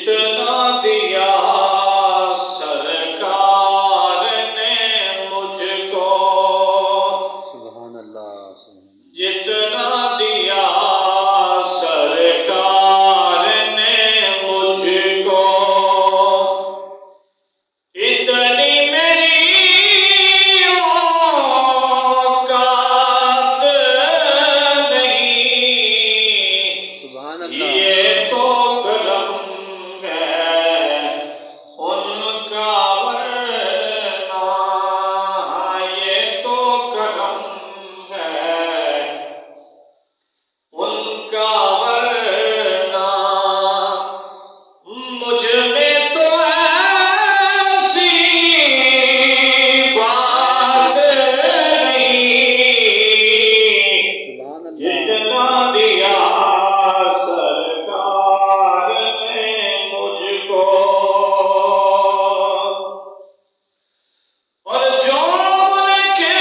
جتنا دیا سرکار نے مجھ کو، سبحان اللہ سبحان اللہ، جتنا دیا سرکار نے مجھ کو، اتنی میری اوقات نہیں، سبحان اللہ، یہ تو کرم ہے ان کا ورنہ، یہ تو کرم ہے ان کا ورنہ، مجھ میں تو ایسی بات نہیں، سبحان اللہ، جتنا دیا سرکار نے مجھ کو، اور جو ان کے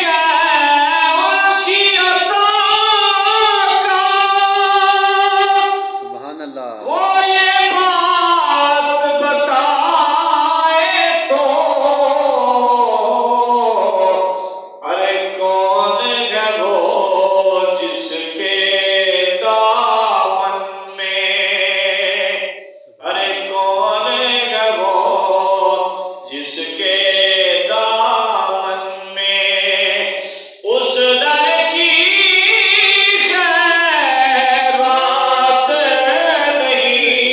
گئے ان کی عطا کا، سبحان اللہ، وہ یہ بات بتائے تو، ارے کون ہے وہ جس کے دامن میں، ارے کون ہے وہ جس کے دامن میں اس در کی خیرات نہیں،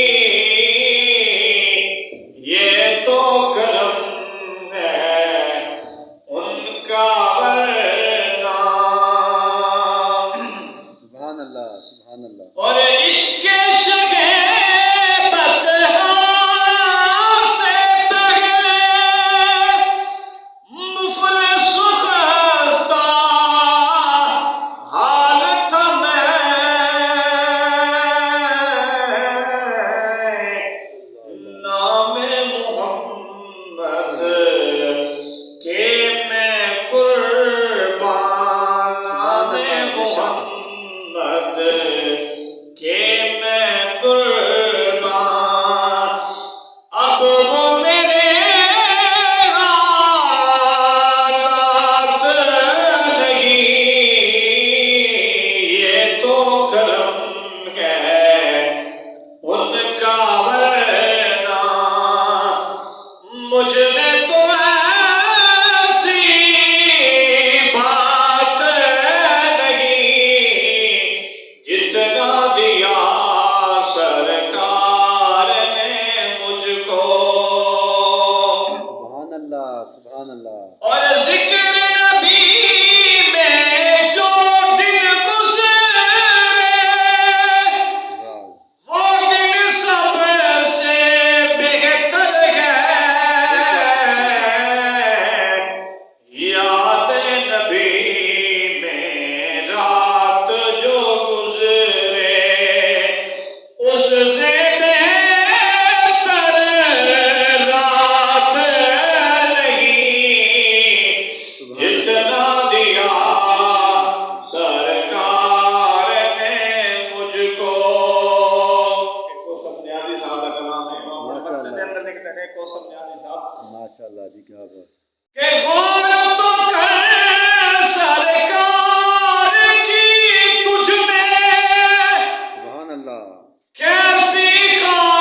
یہ تو کرم ہے ان کا ورنہ، سبحان اللہ سبحان اللہ، اور عشق شگے بدہا سے پہلے مفلس خستہ حال تھا میں، نام محمد کے میں قربان، نام محمد کے میں قربان، اب وہ میرے حالات نہیں، یہ تو کرم ہے ان کا ورنہ، مجھ میں تو ایسی بات نہیں، جتنا دیا سرکار نے مجھ کو، سبحان اللہ سبحان اللہ، اور ذکر نبی میں جو دن گزرے واہ، وہ دن سب سے بہتر ہے، یاد نبی میں رات جو گزرے اس سے بہتر رات نہیں، جتنا دیا سرکار نے مجھ کو، کوثر نیازی صاحب کا کلام ہے، امام محمد کے اندر لکھتے ہیں کوثر نیازی صاحب ماشاء اللہ جی کیا بات، کہ غور تو کر سرکار کی تجھ میں سبحان اللہ، کیسی خواہش